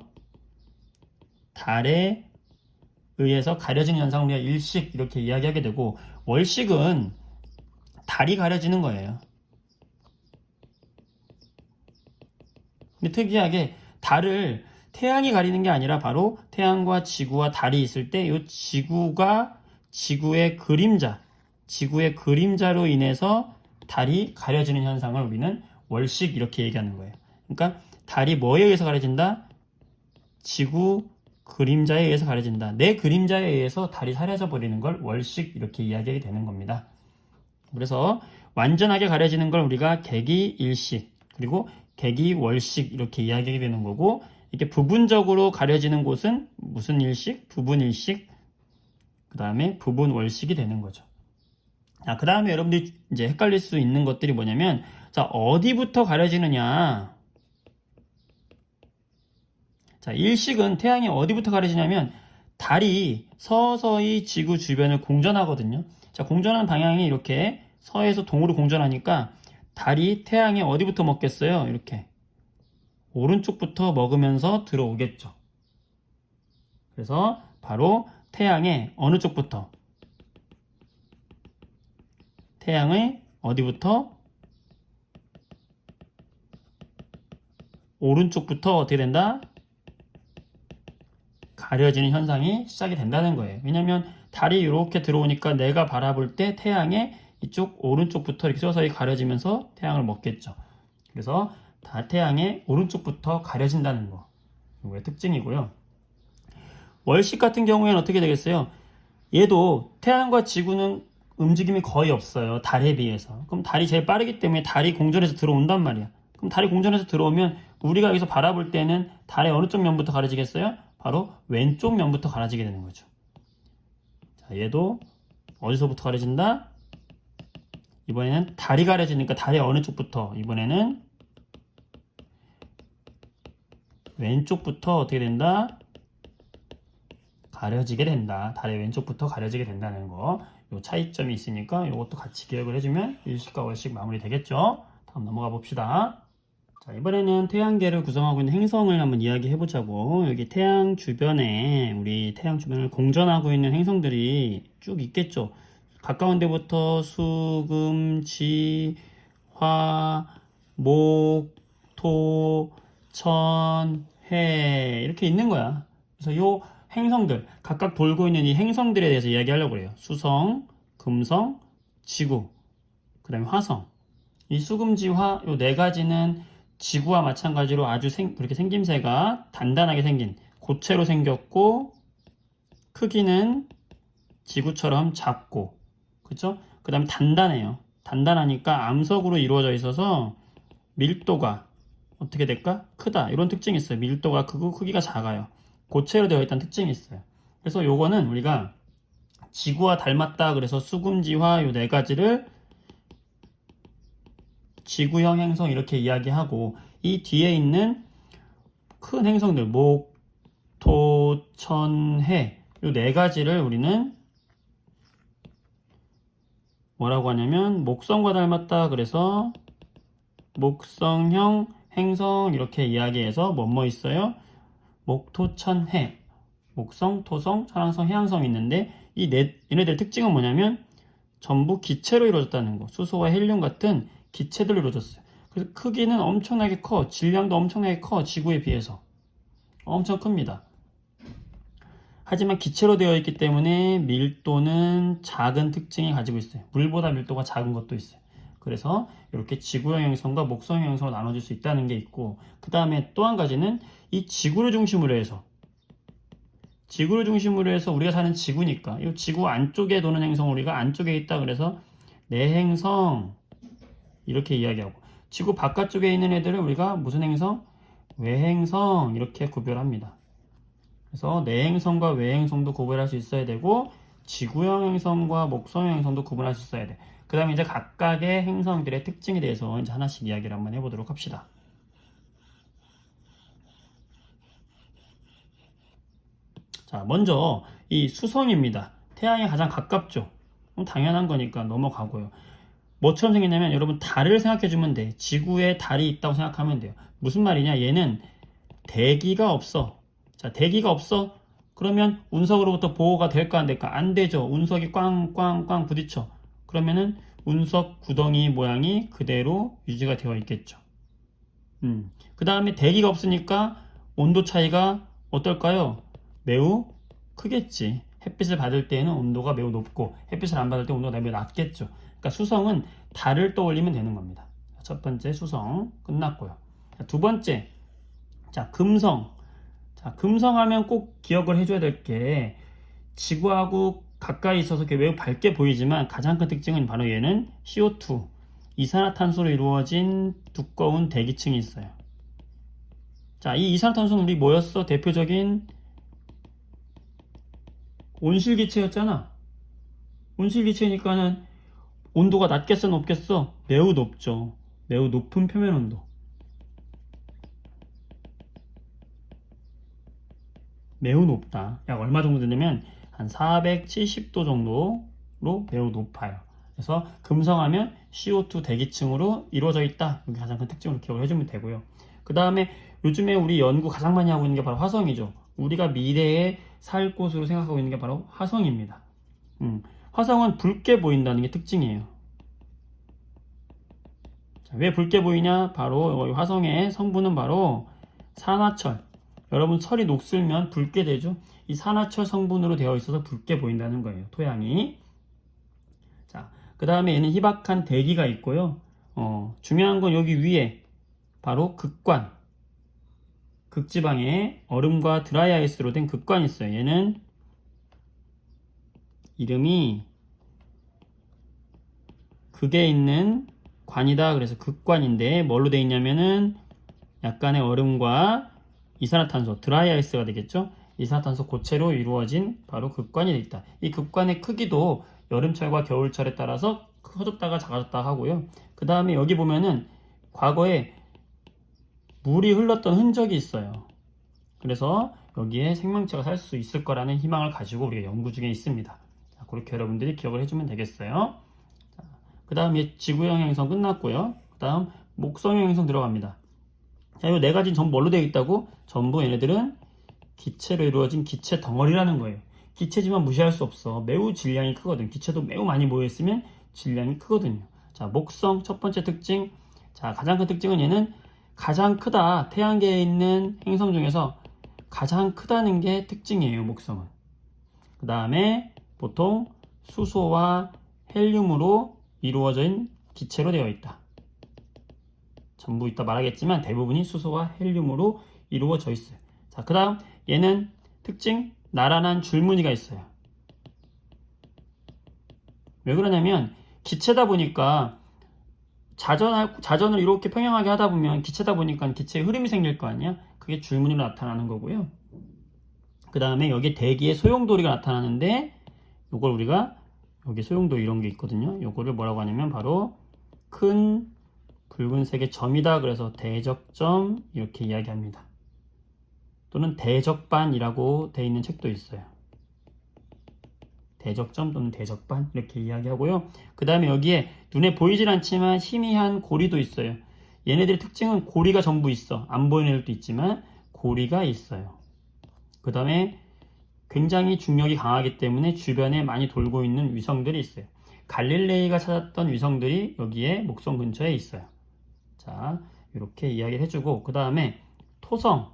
달에 의해서 가려지는 현상을 우리가 일식 이렇게 이야기하게 되고, 월식은 달이 가려지는 거예요. 근데 특이하게 달을 태양이 가리는 게 아니라 바로 태양과 지구와 달이 있을 때 이 지구가 지구의 그림자로 인해서 달이 가려지는 현상을 우리는 월식 이렇게 얘기하는 거예요. 그러니까 달이 뭐에 의해서 가려진다? 지구 그림자에 의해서 가려진다. 내 그림자에 의해서 달이 사라져 버리는 걸 월식 이렇게 이야기하게 되는 겁니다. 그래서 완전하게 가려지는 걸 우리가 개기일식 그리고 개기월식 이렇게 이야기하게 되는 거고, 이렇게 부분적으로 가려지는 곳은 무슨 일식? 부분일식, 그 다음에 부분월식이 되는 거죠. 자, 그 다음에 여러분들이 이제 헷갈릴 수 있는 것들이 뭐냐면, 자, 어디부터 가려지느냐? 자, 일식은 태양이 어디부터 가려지냐면, 달이 서서히 지구 주변을 공전하거든요. 자, 공전하는 방향이 이렇게 서에서 동으로 공전하니까, 달이 태양에 어디부터 먹겠어요? 이렇게 오른쪽부터 먹으면서 들어오겠죠. 그래서 바로 태양의 어느 쪽부터? 태양의 어디부터? 오른쪽부터 어떻게 된다? 가려지는 현상이 시작이 된다는 거예요. 왜냐하면 달이 이렇게 들어오니까 내가 바라볼 때 태양의 이쪽 오른쪽부터 이렇게 서서히 가려지면서 태양을 먹겠죠. 그래서 다 태양의 오른쪽부터 가려진다는 거. 이거의 특징이고요. 월식 같은 경우에는 어떻게 되겠어요? 얘도 태양과 지구는 움직임이 거의 없어요. 달에 비해서. 그럼 달이 제일 빠르기 때문에 달이 공전해서 들어온단 말이야. 그럼 달이 공전해서 들어오면 우리가 여기서 바라볼 때는 달의 어느 쪽 면부터 가려지겠어요? 바로 왼쪽 면부터 가려지게 되는 거죠. 자, 얘도 어디서부터 가려진다? 이번에는 달이 가려지니까 달의 어느 쪽부터? 이번에는 왼쪽부터 어떻게 된다? 가려지게 된다. 달의 왼쪽부터 가려지게 된다는 거. 요 차이점이 있으니까 이것도 같이 기억을 해주면 일식과 월식 마무리 되겠죠? 다음 넘어가 봅시다. 자, 이번에는 태양계를 구성하고 있는 행성을 한번 이야기해 보자고. 여기 태양 주변에 우리 태양 주변을 공전하고 있는 행성들이 쭉 있겠죠. 가까운 데부터 수, 금, 지, 화, 목, 토, 천, 해 이렇게 있는 거야. 그래서 요 행성들 각각 돌고 있는 이 행성들에 대해서 이야기하려고 그래요. 수성, 금성, 지구, 그 다음에 화성. 이 수금지화 요 네 가지는 지구와 마찬가지로 아주 그렇게 생김새가 단단하게 생긴 고체로 생겼고 크기는 지구처럼 작고 그쵸? 그 다음에 단단해요. 단단하니까 암석으로 이루어져 있어서 밀도가 어떻게 될까? 크다 이런 특징이 있어요. 밀도가 크고 크기가 작아요. 고체로 되어 있다는 특징이 있어요. 그래서 요거는 우리가 지구와 닮았다 그래서 수금지화 요 네 가지를 지구형 행성 이렇게 이야기하고 이 뒤에 있는 큰 행성들 목, 토, 천, 해 요 네 가지를 우리는 뭐라고 하냐면 목성과 닮았다 그래서 목성형 행성 이렇게 이야기해서 뭐뭐 있어요? 목, 토, 천, 해 목성, 토성, 천왕성, 해왕성이 있는데 얘네들의 특징은 뭐냐면 전부 기체로 이루어졌다는 거. 수소와 헬륨 같은 기체들로 이루어졌어요. 그래서 크기는 엄청나게 커. 질량도 엄청나게 커. 지구에 비해서. 엄청 큽니다. 하지만 기체로 되어 있기 때문에 밀도는 작은 특징이 가지고 있어요. 물보다 밀도가 작은 것도 있어요. 그래서 이렇게 지구형 행성과 목성형 행성으로 나눠질 수 있다는 게 있고 그 다음에 또 한 가지는 이 지구를 중심으로 해서 우리가 사는 지구니까 이 지구 안쪽에 도는 행성 우리가 안쪽에 있다 그래서 내행성 이렇게 이야기하고 지구 바깥쪽에 있는 애들을 우리가 무슨 행성? 외행성 이렇게 구별합니다. 그래서 내행성과 외행성도 구별할 수 있어야 되고 지구형 행성과 목성형 행성도 구분할 수 있어야 돼. 그 다음에 이제 각각의 행성들의 특징에 대해서 이제 하나씩 이야기를 한번 해보도록 합시다. 자, 먼저 이 수성입니다. 태양에 가장 가깝죠. 당연한 거니까 넘어가고요. 뭐처럼 생겼냐면 여러분 달을 생각해주면 돼. 지구에 달이 있다고 생각하면 돼요. 무슨 말이냐? 얘는 대기가 없어. 자, 대기가 없어? 그러면 운석으로부터 보호가 될까 안 될까? 안 되죠. 운석이 꽝꽝꽝 부딪혀. 그러면은 운석 구덩이 모양이 그대로 유지가 되어 있겠죠. 그 다음에 대기가 없으니까 온도 차이가 어떨까요? 매우 크겠지. 햇빛을 받을 때에는 온도가 매우 높고 햇빛을 안 받을 때 온도가 매우 낮겠죠. 그러니까 수성은 달을 떠올리면 되는 겁니다. 첫 번째 수성 끝났고요. 두 번째, 자 금성. 자 금성하면 꼭 기억을 해줘야 될 게 지구하고 가까이 있어서 매우 밝게 보이지만 가장 큰 특징은 바로 얘는 CO2 이산화탄소로 이루어진 두꺼운 대기층이 있어요. 자, 이 이산화탄소는 우리 뭐였어? 대표적인 온실기체였잖아. 온실기체니까는 온도가 낮겠어, 높겠어? 매우 높죠. 매우 높은 표면 온도. 매우 높다. 약 얼마 정도 되냐면 한 470도 정도로 매우 높아요. 그래서 금성하면 CO2 대기층으로 이루어져 있다. 여기 가장 큰 특징으로 기억을 해주면 되고요. 그 다음에 요즘에 우리 연구 가장 많이 하고 있는 게 바로 화성이죠. 우리가 미래에 살 곳으로 생각하고 있는 게 바로 화성입니다. 화성은 붉게 보인다는 게 특징이에요. 자, 왜 붉게 보이냐? 바로 화성의 성분은 바로 산화철. 여러분 철이 녹슬면 붉게 되죠. 이 산화철 성분으로 되어 있어서 붉게 보인다는 거예요. 토양이. 자, 그 다음에 얘는 희박한 대기가 있고요. 중요한 건 여기 위에 바로 극관. 극지방에 얼음과 드라이 아이스로 된 극관이 있어요. 얘는 이름이 극에 있는 관이다. 그래서 극관인데 뭘로 되어 있냐면은 약간의 얼음과 이산화탄소, 드라이 아이스가 되겠죠. 이산화탄소 고체로 이루어진 바로 극관이 되어 있다. 이 극관의 크기도 여름철과 겨울철에 따라서 커졌다가 작아졌다 하고요. 그 다음에 여기 보면은 과거에 물이 흘렀던 흔적이 있어요. 그래서 여기에 생명체가 살 수 있을 거라는 희망을 가지고 우리가 연구 중에 있습니다. 자, 그렇게 여러분들이 기억을 해주면 되겠어요. 그 다음에 지구형 행성 끝났고요. 그 다음 목성형 행성 들어갑니다. 자, 이 네 가지는 전부 뭘로 되어 있다고? 전부 얘네들은 기체로 이루어진 기체 덩어리라는 거예요. 기체지만 무시할 수 없어. 매우 질량이 크거든. 기체도 매우 많이 모여있으면 질량이 크거든요. 자, 목성 첫 번째 특징. 자, 가장 큰 특징은 얘는 가장 크다. 태양계에 있는 행성 중에서 가장 크다는 게 특징이에요. 목성은. 그 다음에 보통 수소와 헬륨으로 이루어진 기체로 되어 있다. 전부 이따 말하겠지만 대부분이 수소와 헬륨으로 이루어져 있어요. 자, 그 다음 얘는 특징 나란한 줄무늬가 있어요. 왜 그러냐면 기체다 보니까 자전을 이렇게 평행하게 하다 보면 기체다 보니까 기체에 흐름이 생길 거 아니야? 그게 줄무늬로 나타나는 거고요. 그 다음에 여기 대기의 소용돌이가 나타나는데 이걸 우리가 여기 소용돌이 이런 게 있거든요. 이거를 뭐라고 하냐면 바로 큰 붉은색의 점이다. 그래서 대적점 이렇게 이야기합니다. 또는 대적반이라고 되어 있는 책도 있어요. 대적점 또는 대적반 이렇게 이야기하고요. 그 다음에 여기에 눈에 보이질 않지만 희미한 고리도 있어요. 얘네들의 특징은 고리가 전부 있어. 안 보이는 애들도 있지만 고리가 있어요. 그 다음에 굉장히 중력이 강하기 때문에 주변에 많이 돌고 있는 위성들이 있어요. 갈릴레이가 찾았던 위성들이 여기에 목성 근처에 있어요. 자, 이렇게 이야기를 해주고 그 다음에 토성.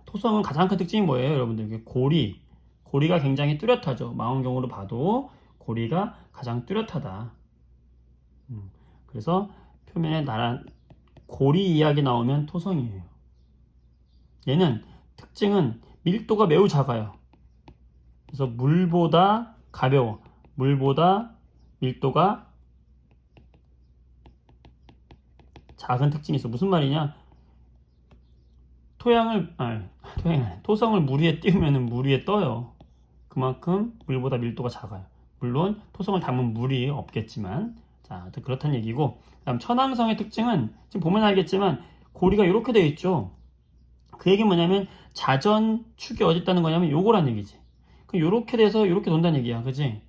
토성은 가장 큰 특징이 뭐예요? 여러분들 고리가 굉장히 뚜렷하죠. 망원경으로 봐도 고리가 가장 뚜렷하다. 그래서 표면에 나란 고리 이야기 나오면 토성이에요. 얘는 특징은 밀도가 매우 작아요. 그래서 물보다 가벼워. 물보다 밀도가 작은 특징이 있어. 무슨 말이냐? 토성을 물 위에 띄우면 물 위에 떠요. 그만큼 물보다 밀도가 작아요. 물론 토성을 담은 물이 없겠지만, 자, 그렇다는 얘기고, 그다음 천왕성의 특징은 지금 보면 알겠지만 고리가 이렇게 되어 있죠. 그 얘기는 뭐냐면 자전축이 어디 있다는 거냐면 요거란 얘기지. 그럼 요렇게 돼서 요렇게 돈다는 얘기야, 그지?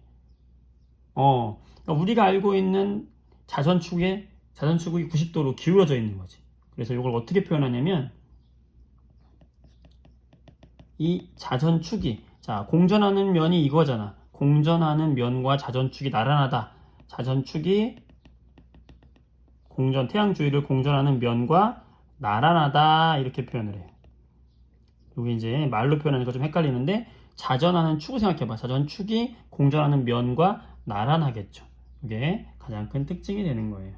그러니까 우리가 알고 있는 자전축이 90도로 기울어져 있는 거지. 그래서 이걸 어떻게 표현하냐면 이 자전축이 자 공전하는 면이 이거잖아. 공전하는 면과 자전축이 나란하다. 자전축이 태양 주위를 공전하는 면과 나란하다 이렇게 표현을 해요. 여기 이제 말로 표현하는 거 좀 헷갈리는데 자전하는 축을 생각해봐. 자전축이 공전하는 면과 나란하겠죠. 이게 가장 큰 특징이 되는 거예요.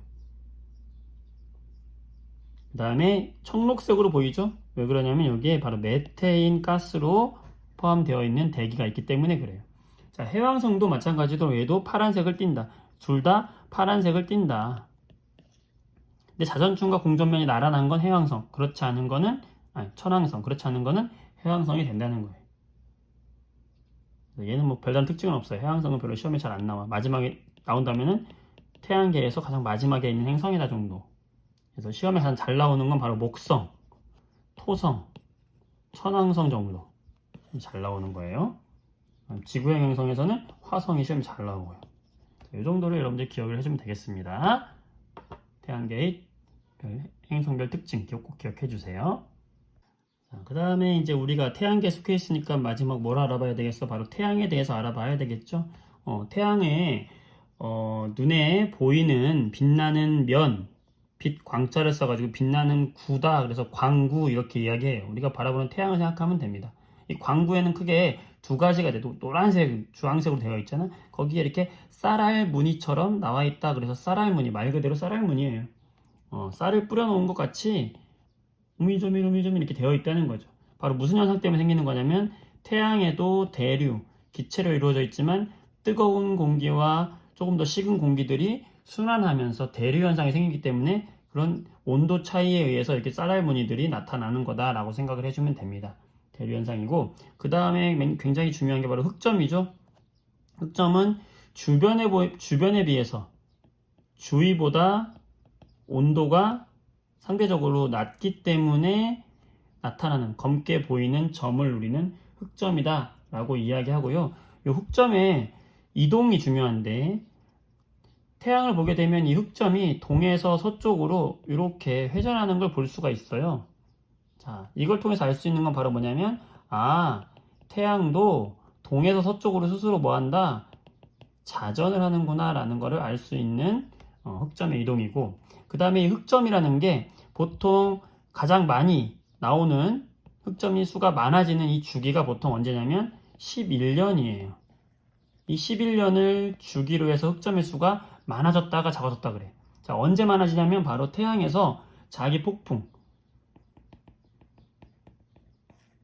그 다음에 청록색으로 보이죠? 왜 그러냐면 여기에 바로 메테인 가스로 포함되어 있는 대기가 있기 때문에 그래요. 자, 해왕성도 마찬가지로 얘도 파란색을 띈다. 둘 다 파란색을 띈다. 근데 자전축과 공전면이 나란한 건 해왕성, 그렇지 않은 거는 천왕성, 그렇지 않은 거는 해왕성이 된다는 거예요. 얘는 뭐 별다른 특징은 없어요. 해왕성은 별로 시험에 잘 안 나와. 마지막에 나온다면은 태양계에서 가장 마지막에 있는 행성이다 정도. 그래서 시험에 가장 잘 나오는 건 바로 목성, 토성, 천왕성 정도 잘 나오는 거예요. 지구형 행성에서는 화성이 시험에 잘 나오고요. 이 정도로 여러분들 기억을 해주면 되겠습니다. 태양계의 행성별 특징 꼭 기억해 주세요. 그 다음에 이제 우리가 태양계에 속해 있으니까 마지막 뭘 알아봐야 되겠어? 바로 태양에 대해서 알아봐야 되겠죠? 태양에 눈에 보이는 빛나는 면, 빛 광자를 써가지고 빛나는 구다. 그래서 광구 이렇게 이야기해요. 우리가 바라보는 태양을 생각하면 됩니다. 이 광구에는 크게 두 가지가 돼. 노란색, 주황색으로 되어 있잖아. 거기에 이렇게 쌀알 무늬처럼 나와 있다. 그래서 쌀알 무늬, 말 그대로 쌀알 무늬예요. 쌀을 뿌려놓은 것 같이 우미조밀 이렇게 되어 있다는 거죠. 바로 무슨 현상 때문에 생기는 거냐면 태양에도 대류, 기체로 이루어져 있지만 뜨거운 공기와 조금 더 식은 공기들이 순환하면서 대류 현상이 생기기 때문에 그런 온도 차이에 의해서 이렇게 쌀알 무늬들이 나타나는 거다라고 생각을 해주면 됩니다. 대류 현상이고 그 다음에 굉장히 중요한 게 바로 흑점이죠. 흑점은 주변에 비해서 주위보다 온도가 상대적으로 낮기 때문에 나타나는 검게 보이는 점을 우리는 흑점이다 라고 이야기하고요. 이 흑점의 이동이 중요한데 태양을 보게 되면 이 흑점이 동에서 서쪽으로 이렇게 회전하는 걸 볼 수가 있어요. 자, 이걸 통해서 알 수 있는 건 바로 뭐냐면 태양도 동에서 서쪽으로 스스로 뭐한다? 자전을 하는구나 라는 것을 알 수 있는 흑점의 이동이고, 그 다음에 이 흑점이라는 게 보통 가장 많이 나오는 흑점이 수가 많아지는 이 주기가 보통 언제냐면 11년이에요. 이 11년을 주기로 해서 흑점의 수가 많아졌다가 작아졌다 그래. 자, 언제 많아지냐면 바로 태양에서 자기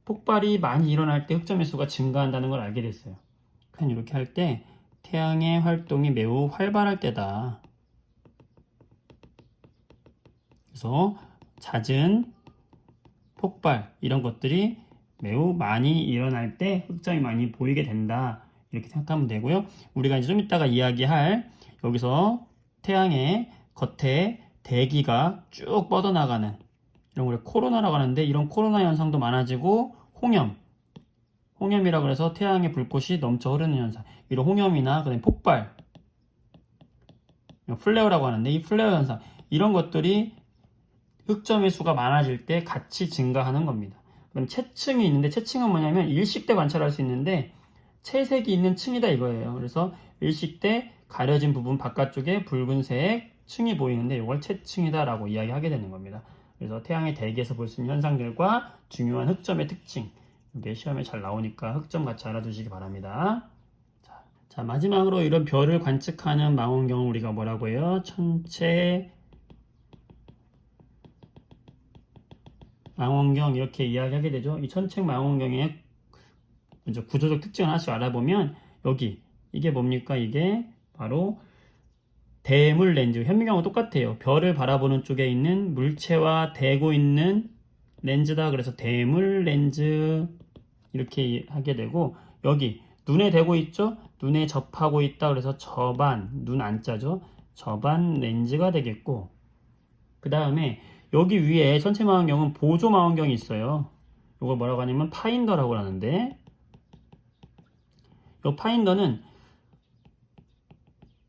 폭발이 많이 일어날 때 흑점의 수가 증가한다는 걸 알게 됐어요. 그냥 이렇게 할 때 태양의 활동이 매우 활발할 때다. 그래서 잦은 폭발 이런 것들이 매우 많이 일어날 때 흑점이 많이 보이게 된다. 이렇게 생각하면 되고요. 우리가 이제 좀 이따가 이야기할 여기서 태양의 겉에 대기가 쭉 뻗어나가는 이런 걸 코로나라고 하는데, 이런 코로나 현상도 많아지고 홍염이라고 해서 태양의 불꽃이 넘쳐 흐르는 현상, 이런 홍염이나 그다음에 폭발, 플레어라고 하는데 이 플레어 현상 이런 것들이 흑점의 수가 많아질 때 같이 증가하는 겁니다. 그럼 채층이 있는데, 채층은 뭐냐면 일식 때 관찰할 수 있는데 채색이 있는 층이다 이거예요. 그래서 일식 때 가려진 부분 바깥쪽에 붉은색 층이 보이는데 이걸 채층이다 라고 이야기하게 되는 겁니다. 그래서 태양의 대기에서 볼 수 있는 현상들과 중요한 흑점의 특징, 이게 시험에 잘 나오니까 흑점 같이 알아두시기 바랍니다. 자, 마지막으로 이런 별을 관측하는 망원경을 우리가 뭐라고 해요? 천체 망원경 이렇게 이야기하게 되죠. 이 천체 망원경의 먼저 구조적 특징을 하나씩 알아보면, 여기 이게 뭡니까? 이게 바로 대물 렌즈, 현미경하고 똑같아요. 별을 바라보는 쪽에 있는 물체와 대고 있는 렌즈다. 그래서 대물 렌즈 이렇게 하게 되고, 여기 눈에 대고 있죠? 눈에 접하고 있다. 그래서 저반, 눈 안자죠? 저반 렌즈가 되겠고, 그 다음에 여기 위에 천체 망원경은 보조 망원경이 있어요. 이걸 뭐라고 하냐면 파인더라고 하는데, 이 파인더는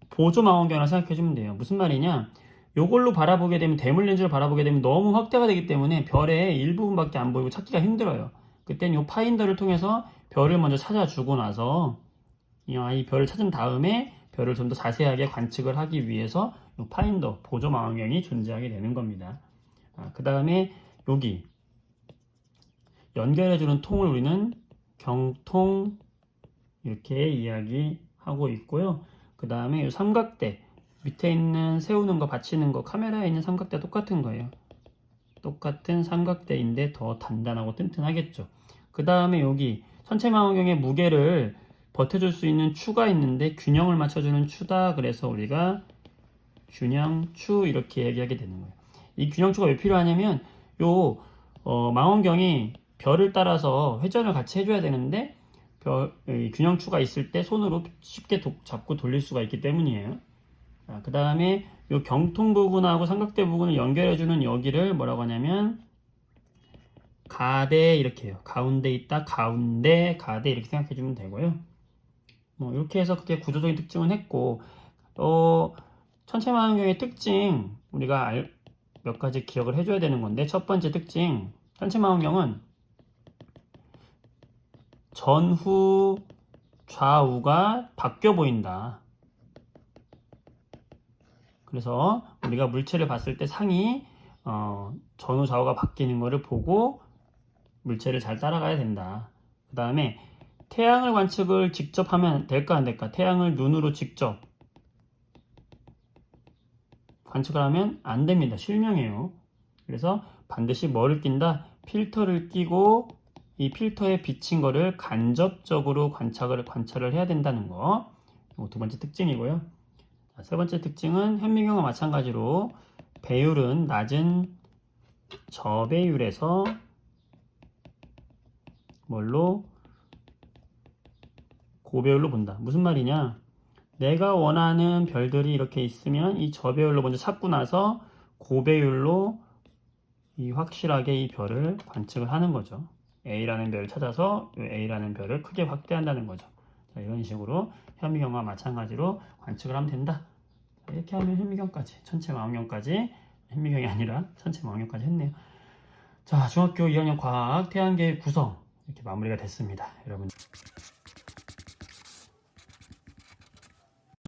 보조 망원경이라 생각해주면 돼요. 무슨 말이냐? 요걸로 바라보게 되면, 대물 렌즈를 바라보게 되면 너무 확대가 되기 때문에 별의 일부분밖에 안 보이고 찾기가 힘들어요. 그땐 요 파인더를 통해서 별을 먼저 찾아주고 나서 이 별을 찾은 다음에 별을 좀 더 자세하게 관측을 하기 위해서 요 파인더, 보조 망원경이 존재하게 되는 겁니다. 그 다음에 여기 연결해주는 통을 우리는 경통 이렇게 이야기하고 있고요. 그 다음에 이 삼각대 밑에 있는 세우는 거, 받치는 거, 카메라에 있는 삼각대 똑같은 거예요. 똑같은 삼각대인데 더 단단하고 튼튼하겠죠. 그 다음에 여기 천체 망원경의 무게를 버텨줄 수 있는 추가 있는데 균형을 맞춰주는 추다. 그래서 우리가 균형추 이렇게 얘기하게 되는 거예요. 이 균형추가 왜 필요하냐면 망원경이 별을 따라서 회전을 같이 해줘야 되는데 균형추가 있을 때 손으로 쉽게 잡고 돌릴 수가 있기 때문이에요. 그 다음에 이 경통 부분하고 삼각대 부분을 연결해주는 여기를 뭐라고 하냐면 가대 이렇게 해요. 가운데 있다, 가운데, 가대 이렇게 생각해주면 되고요. 이렇게 해서 그게 구조적인 특징은 했고, 천체 망원경의 특징 우리가 몇 가지 기억을 해줘야 되는 건데, 첫 번째 특징, 천체 망원경은 전후 좌우가 바뀌어 보인다. 그래서 우리가 물체를 봤을 때 상이 전후 좌우가 바뀌는 것을 보고 물체를 잘 따라가야 된다. 그 다음에 태양을 관측을 직접 하면 될까 안 될까? 태양을 눈으로 직접 관측을 하면 안 됩니다. 실명이에요. 그래서 반드시 뭐를 낀다? 필터를 끼고 이 필터에 비친 거를 간접적으로 관찰을 해야 된다는 거. 두 번째 특징이고요. 세 번째 특징은 현미경과 마찬가지로 배율은 낮은 저배율에서 뭘로? 고배율로 본다. 무슨 말이냐? 내가 원하는 별들이 이렇게 있으면 이 저배율로 먼저 찾고 나서 고배율로 이 확실하게 이 별을 관측을 하는 거죠. A라는 별을 찾아서 A라는 별을 크게 확대한다는 거죠. 자, 이런 식으로 현미경과 마찬가지로 관측을 하면 된다. 자, 이렇게 하면 현미경까지, 천체망원경까지, 현미경이 아니라 천체망원경까지 했네요. 자, 중학교 2학년 과학 태양계의 구성 이렇게 마무리가 됐습니다. 여러분.